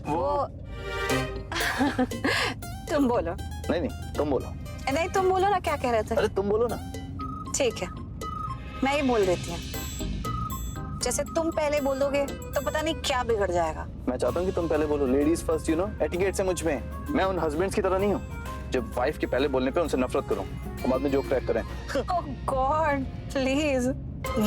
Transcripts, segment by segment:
वो तुम बोलो। नहीं तुम बोलो। नहीं तुम बोलो ना, क्या कह रहे थे? अरे तुम बोलो ना। ठीक है, मैं ही बोल देती हूँ। जैसे तुम पहले बोल दोगे तो पता नहीं क्या बिगड़ जाएगा। मैं चाहता हूँ कि तुम पहले बोलो। Ladies first, you know, etiquette से मुझ में। मैं उन हस्बैंड्स की तरह नहीं हूँ जब वाइफ के पहले बोलने पे उनसे नफरत करूँ और बाद में जोक क्रैक करें। ओह गॉड प्लीज,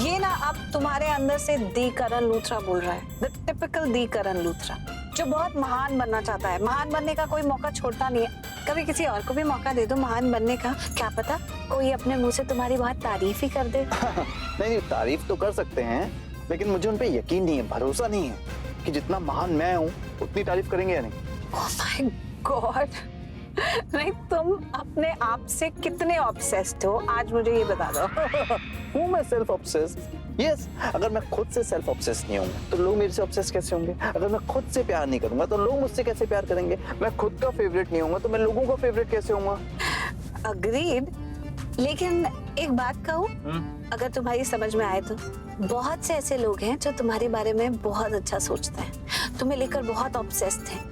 ये ना अब तुम्हारे अंदर से दी करण लूथरा बोल रहा है। द टिपिकल दी करण लूथरा, जो बहुत महान बनना चाहता है। महान बनने का कोई मौका छोड़ता नहीं है। कभी किसी और को भी मौका दे दो महान बनने का, क्या पता कोई अपने मुंह से तुम्हारी बहुत तारीफ ही कर दे। नहीं, तारीफ तो कर सकते हैं, लेकिन मुझे उन पे यकीन नहीं है, भरोसा नहीं है कि जितना महान मैं हूँ उतनी तारीफ करेंगे या नहीं। ओह माय गॉड, नहीं तुम अपने आप से कितने ऑब्सेस्ड हो, आज मुझे ये बता दो। हूँ मैं सेल्फ ऑब्सेस्ड? यस। अगर मैं खुद से सेल्फ ऑब्सेस्ड नहीं होऊंगा तो लोग मेरे से ऑब्सेस्ड कैसे होंगे? अगर मैं खुद से प्यार नहीं करूंगा तो लोग मुझसे कैसे प्यार करेंगे? मैं खुद का फेवरेट नहीं होऊंगा तो मैं लोगों का फेवरेट कैसे होऊंगा? अग्रीड, लेकिन एक बात कहूँ, अगर तुम्हारी समझ में आए तो बहुत से ऐसे लोग हैं जो तुम्हारे बारे में बहुत अच्छा सोचते हैं, तुम्हें लेकर बहुत ऑब्सेस्ड हैं,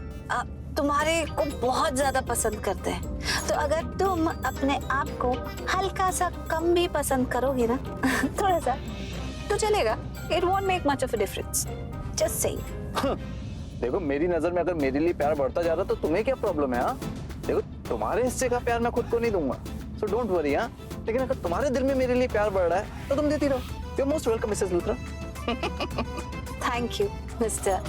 तुम्हारे को बहुत ज्यादा पसंद करते हैं। तो अगर तुम अपने आप को हल्का सा कम भी पसंद करोगे ना, थोड़ा सा, तो चलेगा। It won't make much of a difference, just saying. देखो, मेरी नजर में अगर मेरे लिए प्यार बढ़ता जा रहा तो तुम्हें क्या प्रॉब्लम है? हाँ, देखो, तुम्हारे हिस्से का प्यार मैं खुद को नहीं दूंगा, सो डोंट वरी। हाँ, लेकिन अगर तुम्हारे दिल में मेरे लिए प्यार बढ़ रहा है तो तुम देती रहो। You are most welcome Mrs Luthra. Thank you mister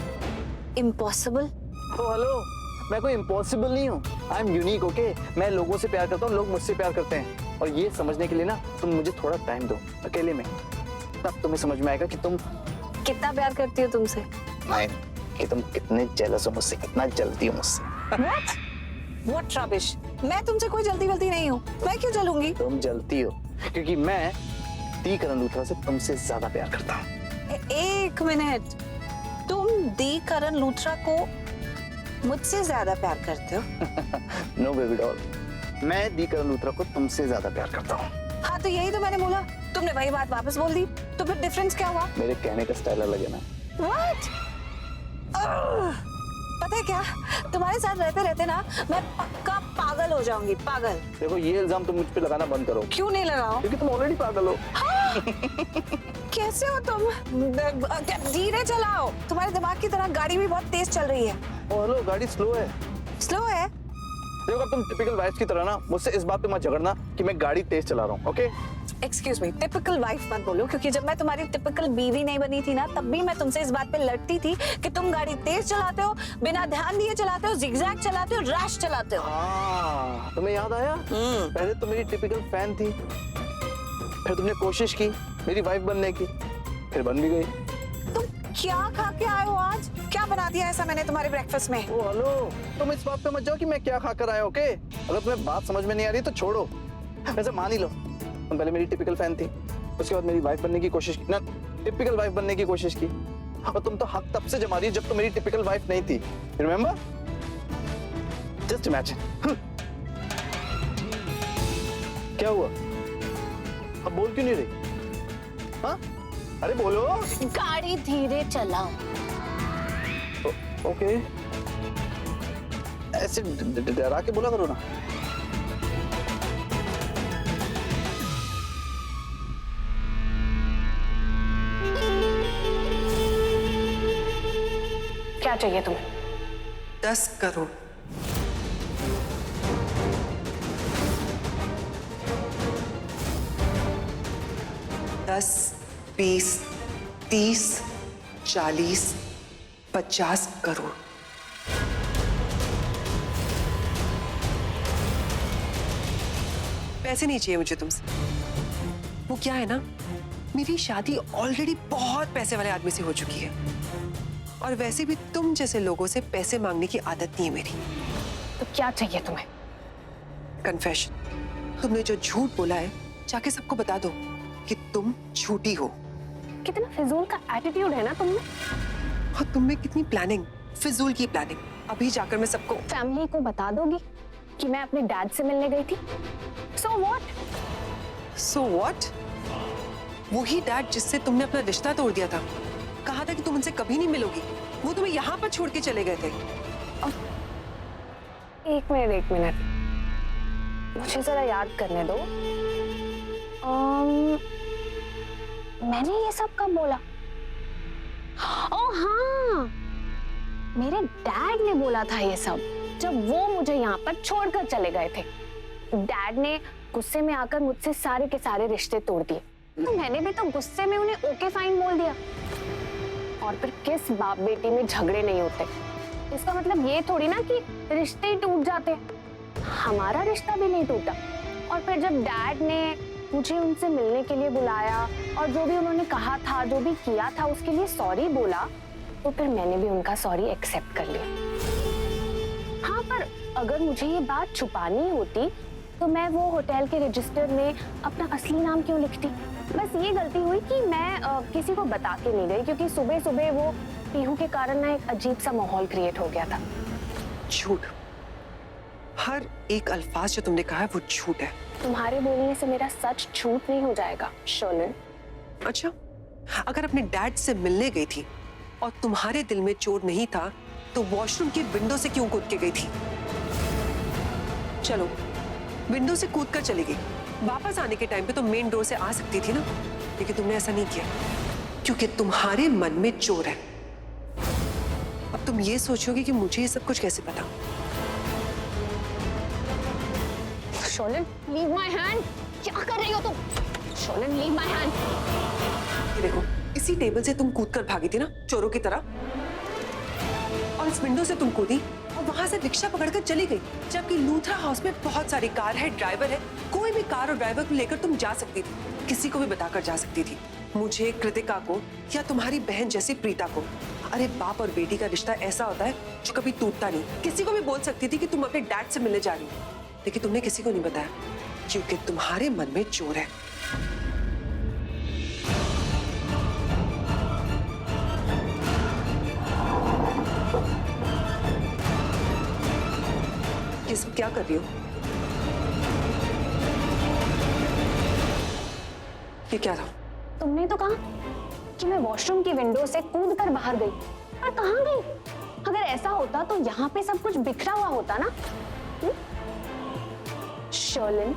impossible. Oh hello, मैं कोई इम्पॉसिबल नहीं हूँ। I am unique, okay? मैं लोगों से प्यार करता हूँ, लोग मुझसे प्यार करते हैं। और ये समझने के लिए ना तुम मुझे थोड़ा टाइम दो, अकेले में, तब तुम्हें समझ में आएगा कि तुम कितना प्यार करती हो तुमसे। नहीं, कि तुम कितने जेलस हो मुझसे, कितना जलती हो मुझसे। What rubbish? मैं तुमसे कोई जल्दी नहीं हूँ, मैं क्यों जलूंगी? तुम जलती हो क्योंकि मैं दी करण लूथरा से तुमसे ज्यादा प्यार करता हूँ। एक मिनट, तुम दी करण लूथरा को मुझसे ज्यादा प्यार करते हो? नो बेबी डॉल, मैं दी करण लूथरा को तुमसे ज्यादा प्यार करता हूँ। हाँ तो यही तो मैंने बोला, तुमने वही बात वापस बोल दी, तो फिर डिफरेंस क्या हुआ? मेरे कहने का स्टाइल अलग है ना। What? पता है क्या, तुम्हारे साथ रहते रहते ना मैं पक्का पागल हो जाऊंगी, पागल। देखो, ये इल्जाम तुम मुझ पे लगाना बंद करो। क्यों नहीं लगाओ? क्योंकि तुम ऑलरेडी पागल हो। कैसे हो तुम? धीरे चलाओ, तुम्हारे दिमाग की तरह गाड़ी भी बहुत तेज चल रही है। ओ हेलो, गाड़ी स्लो है। स्लो है? देखो, अब तुम टिपिकल वाइफ की तरह ना मुझसे इस बात पे मत झगड़ना कि मैं गाड़ी तेज चला रहा हूँ, okay? Excuse me, typical wife मत बोलो, क्योंकि जब मैं तुम्हारी टिपिकल बीवी नहीं बनी थी ना, तब भी मैं तुमसे इस बात पे लड़ती थी कि तुम गाड़ी तेज चलाते हो, बिना ध्यान दिए चलाते हो, जिगजैग चलाते हो, रैश चलाते हो। हाँ, तुम्हें याद आया? पहले तो मेरी टिपिकल फैन थी, फिर तुमने कोशिश की मेरी वाइफ बनने की, फिर बन भी गई। तुम क्या खा के आए हो आज? क्या बना दिया ऐसा मैंने तुम्हारे ब्रेकफास्ट में? ओ हेलो, तुम इस बात पे मत जाओ कि मैं क्या खाकर आया, ओके? अगर तुम्हें बात समझ में नहीं आ रही तो छोड़ो। वैसे मान ही लो, तुम पहले मेरी टिपिकल फैन थी, उसके बाद मेरी वाइफ बनने की कोशिश की ना, टिपिकल वाइफ बनने की कोशिश की, और तुम तो हक तब से जमा रही जब तुम मेरी टिपिकल वाइफ नहीं थी। रिमेम्बर? Just imagine. क्या हुआ? अब बोल क्यों नहीं रही? हाँ, अरे बोलो। गाड़ी धीरे चलाओ। ओके, ऐसे डरा के बोला करो ना। क्या चाहिए तुम्हें? 10 करोड़। दस, 20, 30, 40, 50 करोड़। पैसे नहीं चाहिए मुझे तुमसे। वो क्या है ना, मेरी शादी ऑलरेडी बहुत पैसे वाले आदमी से हो चुकी है, और वैसे भी तुम जैसे लोगों से पैसे मांगने की आदत नहीं है मेरी। तो क्या चाहिए तुम्हें? कन्फेशन। तुमने जो झूठ बोला है, जाके सबको बता दो कि तुम झूठी हो। कितना फिजूल का एटीट्यूड है ना तुमने। और तुम में कितनी प्लानिंग, फिजूल की प्लानिंग। अभी जाकर मैं सबको फैमिली को बता दोगी कि मैं अपने डैड से मिलने गई थी। So what? So what? वही डैड जिससे तुमने अपना रिश्ता तोड़ दिया था। कहा था कि तुम उनसे कभी नहीं मिलोगी। वो तुम्हें यहाँ पर छोड़ के चले गए थे। एक मिनट, मुझे जरा याद करने दो। मैंने ये सब कब बोला? ओह हाँ, मेरे डैड ने बोला था ये सब जब वो मुझे यहाँ पर छोड़कर चले गए थे। डैड ने गुस्से में आकर मुझसे सारे के सारे रिश्ते तोड़ दिए, तो मैंने भी तो गुस्से में उन्हें ओके फाइन बोल दिया। और फिर किस बाप बेटी में झगड़े नहीं होते, इसका मतलब ये थोड़ी ना कि रिश्ते ही टूट जाते। हमारा रिश्ता भी नहीं टूटा। और फिर जब डैड ने मुझे उनसे मिलने के लिए बुलाया और जो भी उन्होंने कहा था, जो भी किया था, उसके लिए सॉरी बोला, तो फिर मैंने भी उनका सॉरी एक्सेप्ट कर लिया। हाँ, पर अगर मुझे ये बात छुपानी होती तो मैं वो होटल के रजिस्टर में अपना असली नाम क्यों लिखती? बस ये गलती हुई कि मैं किसी को बता के नहीं गई, क्योंकि सुबह सुबह वो पीहू के कारण ना एक अजीब सा माहौल क्रिएट हो गया था। झूठ, हर एक अल्फाज जो तुमने कहा है वो झूठ है। तुम्हारे बोलने से मेरा सच झूठ नहीं हो जाएगा शर्लिन। अच्छा, अगर अपने डैड से मिलने गई थी और तुम्हारे दिल में चोर नहीं था तो वॉशरूम की विंडो से क्यों कूद के गई थी? चलो, विंडो से कूद कर चली गई, वापस आने के टाइम पे तो मेन डोर से आ सकती थी ना, लेकिन तुमने ऐसा नहीं किया क्योंकि तुम्हारे मन में चोर है। अब तुम ये सोचोगे कि मुझे ये सब कुछ कैसे पता? Sherlyn, leave my hand. क्या कर रही हो तुम? Sherlyn, leave my hand. ये देखो, इसी टेबल से तुम कूद कर भागी थी ना चोरों की तरह, और इस विंडो से तुम कूदी और वहां से रिक्शा पकड़कर चली गई, जबकि लूथरा हाउस में बहुत सारी कार है, ड्राइवर है, कोई भी कार और ड्राइवर को लेकर तुम जा सकती थी, किसी को भी बताकर जा सकती थी, मुझे, कृतिका को या तुम्हारी बहन जैसी प्रीता को। अरे बाप और बेटी का रिश्ता ऐसा होता है जो कभी टूटता नहीं। किसी को भी बोल सकती थी कि तुम अपने डैड से मिलने जा रही हो, लेकिन तुमने किसी को नहीं बताया क्योंकि तुम्हारे मन में चोर है। ये सब क्या कर रही हो? ये क्या था? तुमने तो कहा कि मैं वॉशरूम की विंडो से कूद कर बाहर गई, पर कहाँ गई? अगर ऐसा होता तो यहाँ पे सब कुछ बिखरा हुआ होता ना। शर्लिन,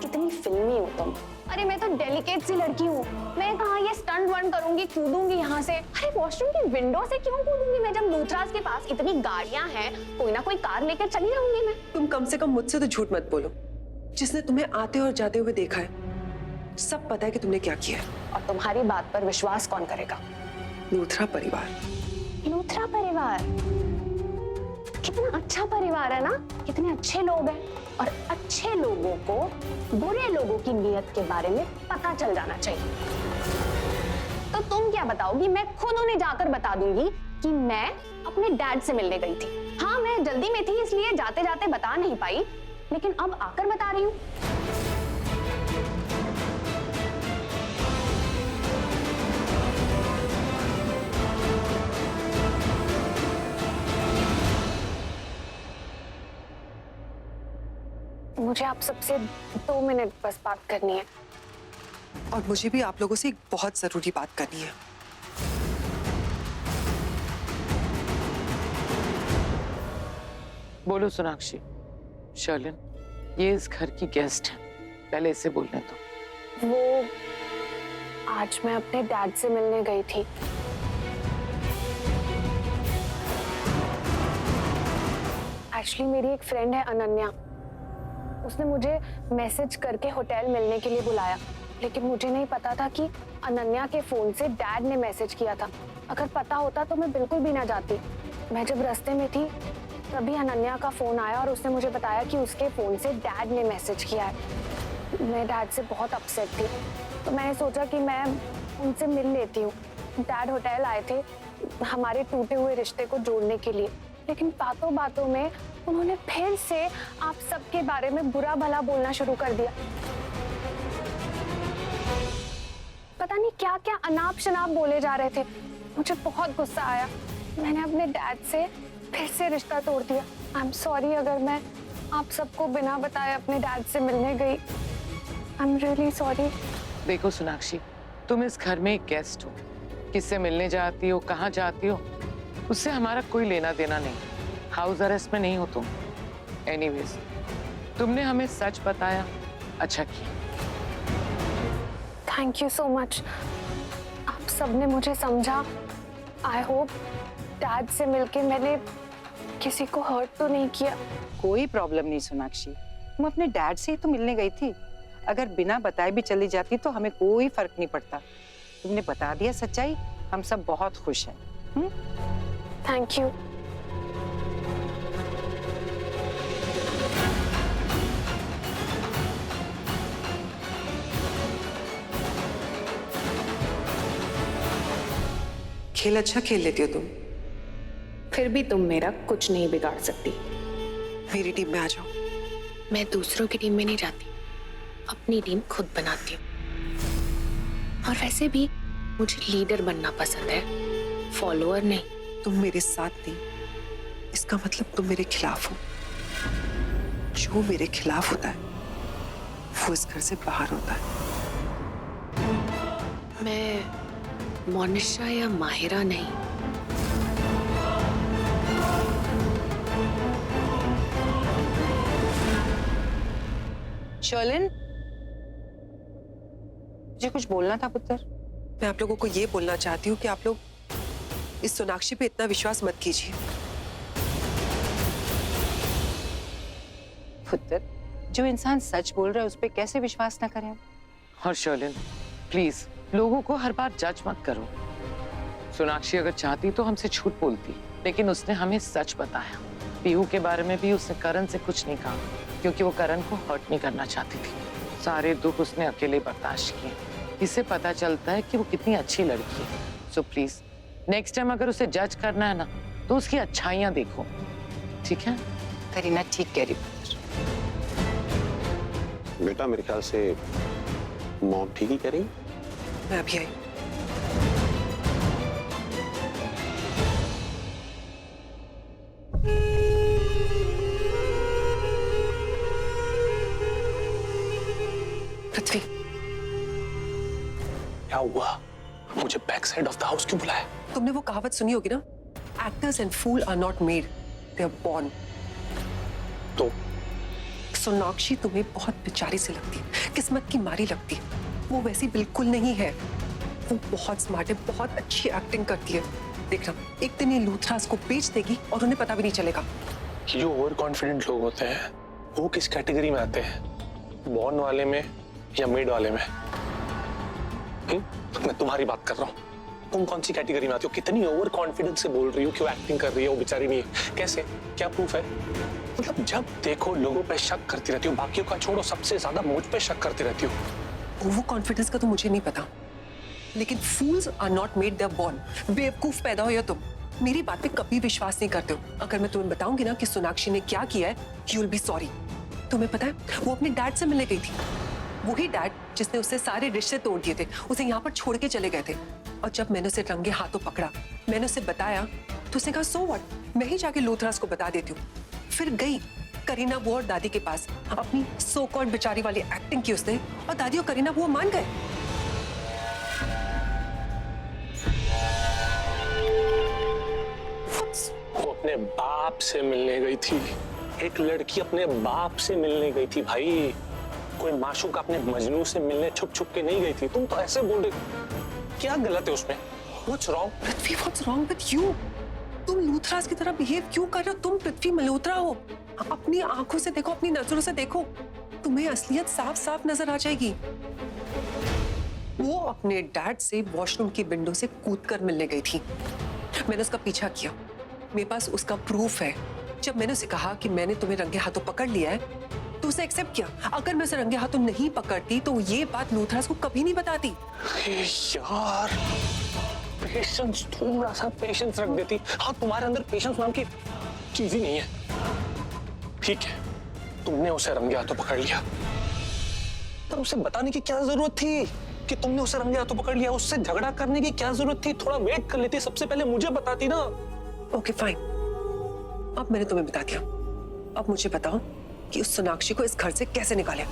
कितनी फिल्मी हो तुम। अरे मैं तो डेलिकेट सी लड़की हूँ, मैं कहाँ ये स्टंट वंट करूंगी, कूदूंगी यहाँ से। अरे वॉशरूम की विंडो से क्यों कूदूंगी मैं, जब लूथरास के पास इतनी गाड़ियां हैं, कोई ना कोई कार लेकर चली जाऊंगी मैं। तुम कम से कम मुझसे तो झूठ मत बोलो। जिसने तुम्हें आते और जाते हुए देखा है, सब पता है कि तुमने क्या किया है। और तुम्हारी बात पर विश्वास कौन करेगा? लूथरा परिवार। लूथरा परिवार कितना अच्छा परिवार है ना, कितने अच्छे लोग हैं। और अच्छे लोगों को बुरे लोगों की नीयत के बारे में पता चल जाना चाहिए। तो तुम क्या बताओगी? मैं खुद उन्हें जाकर बता दूंगी कि मैं अपने डैड से मिलने गई थी। हाँ, मैं जल्दी में थी इसलिए जाते जाते बता नहीं पाई, लेकिन अब आकर बता रही हूँ। मुझे आप सबसे 2 मिनट बस बात करनी है। और मुझे भी आप लोगों से एक बहुत जरूरी बात करनी है। बोलो सोनाक्षी। शर्लिन, ये इस घर की गेस्ट है, पहले इसे बोलने दो। वो आज मैं अपने डैड से मिलने गई थी। एक्चुअली मेरी एक फ्रेंड है अनन्या, उसने मुझे मैसेज करके होटल मिलने के लिए बुलाया, लेकिन मुझे नहीं पता था कि अनन्या के फोन से डैड ने मैसेज किया था। अगर पता होता तो मैं बिल्कुल भी ना जाती। मैं जब रास्ते में थी तभी अनन्या का फोन आया और उसने मुझे बताया कि उसके फोन से डैड ने मैसेज किया है। मैं डैड से बहुत अपसेट थी, तो मैंने सोचा कि मैं उनसे मिल लेती हूँ। डैड होटल आए थे हमारे टूटे हुए रिश्ते को जोड़ने के लिए, लेकिन बातों बातों में उन्होंने फिर से आप सबके बारे में बुरा भला बोलना शुरू कर दिया। पता नहीं क्या क्या अनाप शनाप बोले जा रहे थे। मुझे बहुत गुस्सा आया, मैंने अपने डैड से फिर से रिश्ता तोड़ दिया। आई एम सॉरी अगर मैं आप सबको बिना बताए अपने डैड से मिलने गई। I am really sorry. देखो सोनाक्षी, तुम इस घर में एक गेस्ट हो, किससे मिलने जाती हो, कहाँ जाती हो, उससे हमारा कोई लेना देना नहीं। हाउस अरेस्ट में नहीं हो तुम। एनीवेज, तुमने हमें सच बताया, अच्छा किया। Thank you so much. आप सबने मुझे समझा। आई होप डैड से मिलके मैंने किसी को हर्ट तो नहीं किया। कोई प्रॉब्लम नहीं सोनाक्षी, तुम अपने डैड से ही तो मिलने गई थी। अगर बिना बताए भी चली जाती तो हमें कोई फर्क नहीं पड़ता। तुमने बता दिया सच्चाई, हम सब बहुत खुश हैं। Thank you. खेल अच्छा खेल लेती हो तुम। फिर भी तुम मेरा कुछ नहीं बिगाड़ सकती। मेरी टीम में आ जाओ। मैं दूसरों की टीम में नहीं जाती, अपनी टीम खुद बनाती हूँ। और वैसे भी मुझे लीडर बनना पसंद है, फॉलोअर नहीं। तुम मेरे साथ नहीं, इसका मतलब तुम मेरे खिलाफ हो। जो मेरे खिलाफ होता है वो इस घर से बाहर होता है। मैं मोनिशा या माहिरा नहीं। शर्लिन, मुझे कुछ बोलना था पुत्र। मैं आप लोगों को ये बोलना चाहती हूँ कि आप लोग इस सोनाक्षी पे इतना विश्वास मत कीजिए। पुत्र, जो इंसान सच बोल रहा है उस पे कैसे विश्वास ना करें? और शर्लिन, प्लीज लोगों को हर बार जज मत करो। सोनाक्षी अगर चाहती तो हमसे झूठ बोलती, लेकिन उसने हमें सच बताया। पीहू के बारे में भी उसने करण से कुछ नहीं कहा, क्योंकि वो करण को हर्ट नहीं करना चाहती थी। सारे दुख उसने अकेले बर्दाश्त किए। इससे पता चलता है कि वो कितनी अच्छी लड़की है। सो प्लीज नेक्स्ट टाइम अगर उसे जज करना है ना, तो उसकी अच्छाइयां देखो, ठीक है? करीना ठीक कह रही पुत्र। बेटा मेरे ख्याल से मॉम ठीक ही कह रही। मैं अभी आई। पृथ्वी, क्या हुआ? मुझे back side of the house क्यों बुलाया? तुमने वो कहावत सुनी होगी ना, actors and fool are not made, they are born. तो सोनाक्षी तुम्हें बहुत बेचारी से लगती है, किस्मत की मारी लगती है। वो वैसी बिल्कुल नहीं है। वो बहुत स्मार्ट है, बहुत अच्छी एक्टिंग करती है। देखना, एक दिन ये लूथरास को बेच देगी और उन्हें पता भी नहीं चलेगा। जो ओवर कॉन्फिडेंट लोग होते हैं वो किस कैटेगरी में आते हैं? बॉर्न वाले में या मेड वाले में? मैं तुम्हारी बात कर रहा हूँ। तुम कौन सी कैटेगरी में आती हो? कितनी ओवर कॉन्फिडेंस से बोल रही हो कि वो एक्टिंग कर रही है, वो बेचारी नहीं है। कैसे? क्या प्रूफ है? मतलब जब देखो लोगों पे शक करती रहती हो, बाकियों का छोड़ो, सबसे ज्यादा मुझ पे शक करती रहती हो। ओवर कॉन्फिडेंस का तो मुझे नहीं पता, लेकिन fools are not made, they are born. बेवकूफ पैदा हो या तुम मेरी बात पे कभी विश्वास नहीं करते हो। अगर मैं तुम्हें बताऊंगी ना कि सोनाक्षी ने क्या किया है, यू विल बी सॉरी। तुम्हें पता है, वो अपने डैड से मिलने गई थी। वही डैड जिसने उससे सारे रिश्ते तोड़ दिए थे, उसे यहाँ पर छोड़ के चले गए थे। और जब मैंने उसे रंगे हाथों पकड़ा, मैंने उसे बताया, तो उसने कहा सो व्हाट, मैं ही जाके लूथरास को बता देती हूँ। फिर गई करीना वो और दादी के पास, अपनी सो कॉल्ड बेचारी वाली एक्टिंग की उसने, और दादी और करीना वो मान गए। वो अपने बाप से मिलने गई थी। एक लड़की अपने बाप से मिलने गई थी भाई। कोई माशूक अपने मजनू से मिलने छुप छुप के नहीं गई थी। तुम तो ऐसे बोल रहे, क्या गलत है उसमें? What's wrong? Prithvi, what's wrong with you? तुम लूथरास की तरह बिहेव क्यों कर रहे हो? तुम पृथ्वी मल्होत्रा हो। अपनी आंखों से देखो, अपनी नजरों से देखो, तुम्हें असलियत साफ साफ नजर आ जाएगी। वो अपने डैड से वॉशरूम की विंडो से कूदकर मिलने गई थी। मैंने उसका पीछा किया, मेरे पास उसका प्रूफ है। जब मैंने उसे कहा कि मैंने तुम्हें रंगे हाथों पकड़ लिया है, तो उसे एक्सेप्ट किया। अगर मैं उसे रंगे हाथों नहीं पकड़ती तो ये बात लूथरास को कभी नहीं बताती। यार, पेशेंस, थोड़ा सा पेशेंस रख देती। हाँ, तुम्हारे अंदर पेशेंस नाम की चीज ही नहीं है। ठीक है, तुमने उसे रंगे हाथों पकड़ लिया, पर उसे बताने की क्या जरूरत थी कि तुमने उसे रंगे हाथों पकड़ लिया? उससे झगड़ा करने की क्या जरूरत थी? थोड़ा वेट कर लेती, सबसे पहले मुझे बताती ना। ओके फाइन, अब मैंने तुम्हें बता दिया। अब मुझे बताओ कि उस सोनाक्षी को इस घर से कैसे निकाले।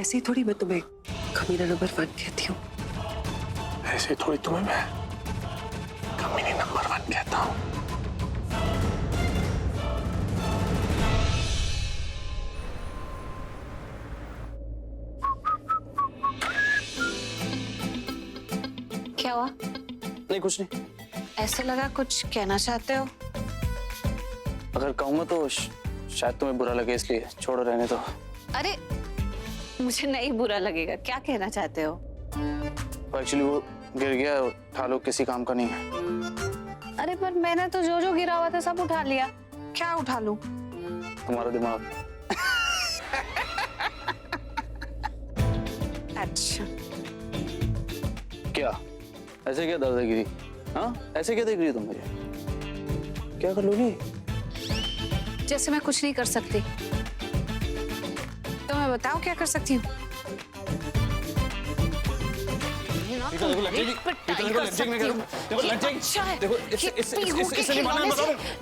ऐसे ही थोड़ी मैं तुम्हें कमीना नंबर 1 कहती हूँ। ऐसे थोड़ी तुम्हें मैं कमीनी नंबर 1 कहता हूँ। क्या हुआ? नहीं कुछ नहीं। ऐसे लगा कुछ कहना चाहते हो। अगर कहूंगा तो शायद तुम्हें बुरा लगे, इसलिए छोड़ो, रहने दो। अरे मुझे नहीं बुरा लगेगा, क्या कहना चाहते हो? एक्चुअली वो गिर गया, उठा लो, किसी काम का नहीं है। अरे पर मैंने तो जो जो गिरा हुआ था सब उठा लिया, क्या उठा लूं? तुम्हारा दिमाग। अच्छा क्या ऐसे क्या दादागिरी? हाँ ऐसे क्या देख रही हो तुम मुझे? क्या कर लोगी? जैसे मैं कुछ नहीं कर सकती, तो मैं बताओ क्या कर सकती हूँ?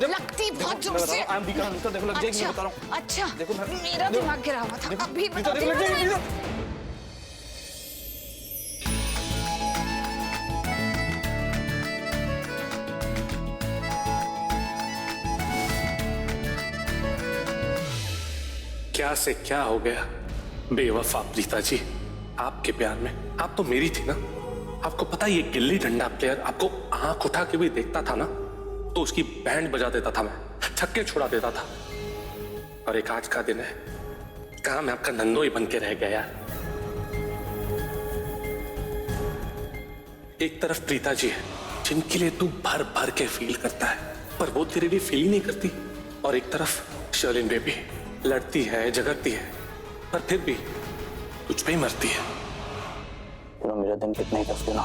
लगती बहुत जोर से। अच्छा मेरा दिमाग गिरा हुआ था, अभी बताती हूँ। क्या से क्या हो गया बेवफा प्रीता जी, आपके प्यार में आप तो मेरी थी ना। आपको पता ये गिल्ली डंडा प्लेयर आपको आंख उठा के भी देखता था ना तो उसकी बैंड बजा देता था, मैं छक्के छुड़ा देता था। और एक आज का दिन है, कहा मैं आपका नंदोई बन के रह गया यार। एक तरफ प्रीता जी है जिनके लिए तू भर भर के फील करता है, पर वो तेरे लिए फील ही नहीं करती। और एक तरफ शर्लिन बेबी लड़ती है, झगड़ती है, पर फिर भी तुझ पे ही मरती है। मेरा दिन कितना ही टफ ना,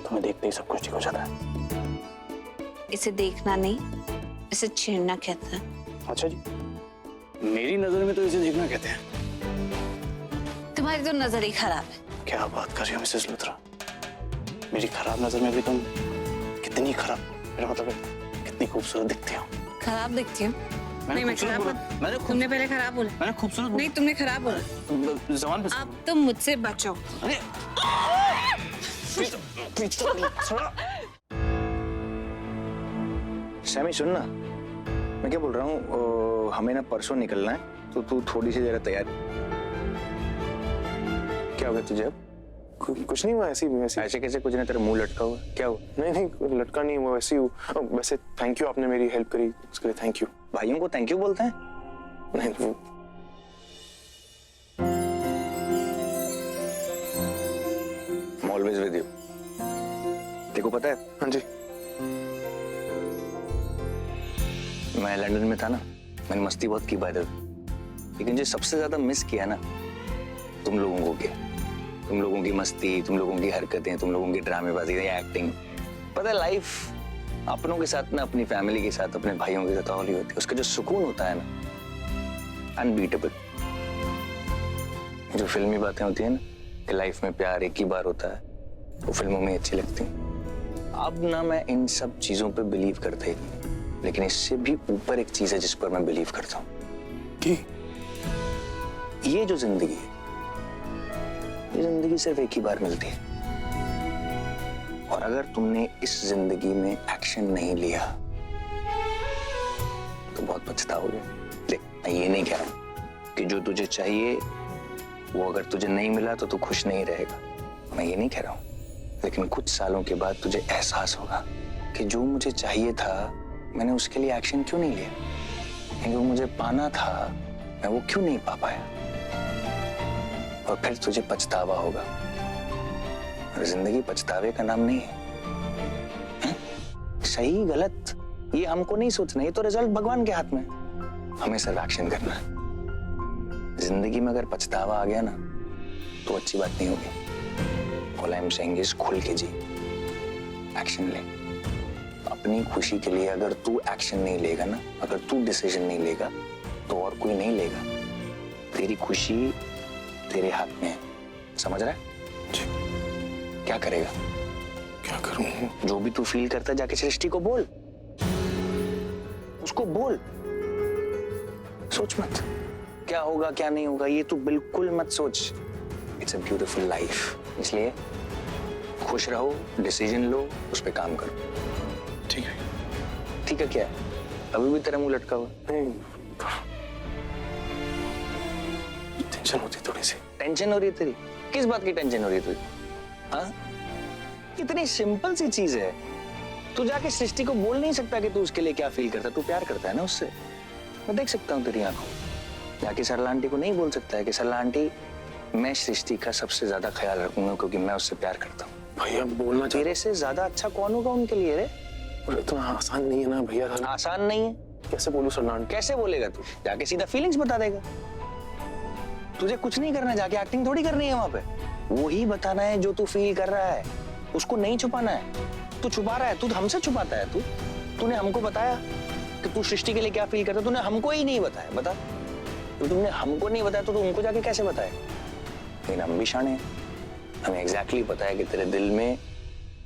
तुम्हें देखते ही सब कुछ ठीक हो जाता है। इसे देखना नहीं, इसे छेड़ना कहते हैं। अच्छा जी, मेरी नजर में तो इसे देखना कहते हैं। तुम्हारी तो नजर ही खराब है। क्या बात कर रही हो मिसेस लुथरा? मेरी खराब नजर में भी तुम कितनी खराब, मेरा मतलब है कितनी खूबसूरत दिखती हो। खराब दिखती हूँ? नहीं मैं खराब बोला। तुमने पहले खराब बोला। मैंने खूबसूरत नहीं तुमने खराब बोला। जबान पे। अब तुम मुझसे बचो। अरे सैमी सुन ना, मैं क्या बोल रहा हूँ, हमें ना परसों निकलना है, तो तू थोड़ी सी जरा तैयार। क्या हो गया तुझे अब? कुछ नहीं हुआ, ऐसे कैसे कुछ नहीं, तेरा मुंह लटका हुआ, क्या हुआ? नहीं लटका नहीं हुआ, वैसे ही। वैसे थैंक यू, आपने मेरी हेल्प करी, उसके लिए थैंक यू। भाइयों को थैंक यू बोलते हैं? नहीं ऑलवेज विद यू। देखो पता है, हाँ जी, मैं लंदन में था ना, मैंने मस्ती बहुत की बाय द वे, लेकिन जो सबसे ज्यादा मिस किया ना तुम लोगों को किया। तुम लोगों की मस्ती, तुम लोगों की हरकतें, तुम लोगों की ड्रामेबाजी, एक्टिंग। पता है लाइफ अपनों के साथ ना, अपनी फैमिली के साथ, अपने भाइयों के साथ और ही होती है। उसका जो सुकून होता है ना, अनबीटेबल। जो फिल्मी बातें होती है ना कि लाइफ में प्यार एक ही बार होता है, वो फिल्मों में अच्छी लगती है। अब ना मैं इन सब चीजों पे बिलीव करता ही नहीं, लेकिन इससे भी ऊपर एक चीज है जिस पर मैं बिलीव करता हूँ कि ये जो जिंदगी है, ये जिंदगी सिर्फ एक ही बार मिलती है। और अगर तुमने इस जिंदगी में एक्शन नहीं लिया तो बहुत पछताओगे। देख, मैं ये नहीं कह रहा हूं कि जो तुझे चाहिए वो अगर तुझे नहीं मिला तो तू खुश नहीं रहेगा, मैं ये नहीं कह रहा हूं। लेकिन कुछ सालों के बाद तुझे एहसास होगा कि जो मुझे चाहिए था मैंने उसके लिए एक्शन क्यों नहीं लिया, जो मुझे पाना था मैं वो क्यों नहीं पा पाया। और फिर तुझे पछतावा होगा। और जिंदगी पछतावे का नाम नहीं है। सही गलत ये हमको नहीं सोचना, ये तो रिजल्ट भगवान के हाथ में। हमें सिर्फ एक्शन करना है। जिंदगी में अगर पछतावा आ गया ना तो अच्छी बात नहीं होगी। All I'm saying is खुल के जी, एक्शन ले। अपनी खुशी के लिए अगर तू एक्शन नहीं लेगा ना, अगर तू डिसीजन नहीं लेगा तो और कोई नहीं लेगा। तेरी खुशी तेरे हाथ में है, समझ रहा है? क्या करेगा? क्या करूं? जो भी तू फील करता है जाके सृष्टि को बोल, उसको बोल। सोच मत क्या होगा क्या नहीं होगा ये तू बिल्कुल मत सोच। इट्स अ ब्यूटीफुल लाइफ, इसलिए खुश रहो, डिसीजन लो, उस पर काम करो। ठीक है। ठीक है क्या है? अभी भी तेरा मुंह लटका हुआ? नहीं, टेंशन होती थोड़ी सी। टेंशन हो रही है तेरी? किस बात की टेंशन हो रही है तुझे? हाँ? कितनी सिंपल सी चीज है। तू जाके सृष्टि को बोल नहीं सकता कि तू उसके लिए क्या फील करता है? तू प्यार करता है ना उससे। मैं देख सकता हूँ तेरी आंखों। जाके सरला आंटी को नहीं बोल सकता है कि सरला आंटी मैं सृष्टि का सबसे ज्यादा ख्याल रखूंगा क्योंकि मैं उससे प्यार करता हूँ। भैया बोलना चाहिए। तेरे से ज्यादा अच्छा कौन होगा उनके लिए रे? इतना आसान नहीं है ना भैया। आसान नहीं है। कैसे बोलूं सरला आंटी? कैसे बोलेगा तू? जाके सीधा फीलिंग्स बता देगा। तुझे कुछ नहीं करना, जाके एक्टिंग थोड़ी करनी है वहां पे। वो ही बताना है जो तू फील कर रहा है, उसको नहीं छुपाना है। तू छुपा रहा है, तू हमसे छुपाता है। तूने हमको बताया कि तू सृष्टि के लिए क्या फील करता है, तूने हमको ही नहीं बताया। बता, तो तुमने हमको नहीं बताया तो तू उनको जाके कैसे बताए? लेकिन हम भी शाने हैं, हमें एग्जैक्टली पता है कि तेरे दिल में,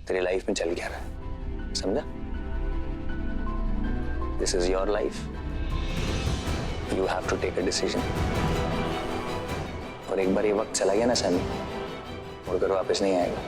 तेरे लाइफ में चल क्या रहा है। समझा? This is your life, you have to take a decision. और एक बार ये वक्त चला गया ना सनी, मुड़कर वापस नहीं आएगा।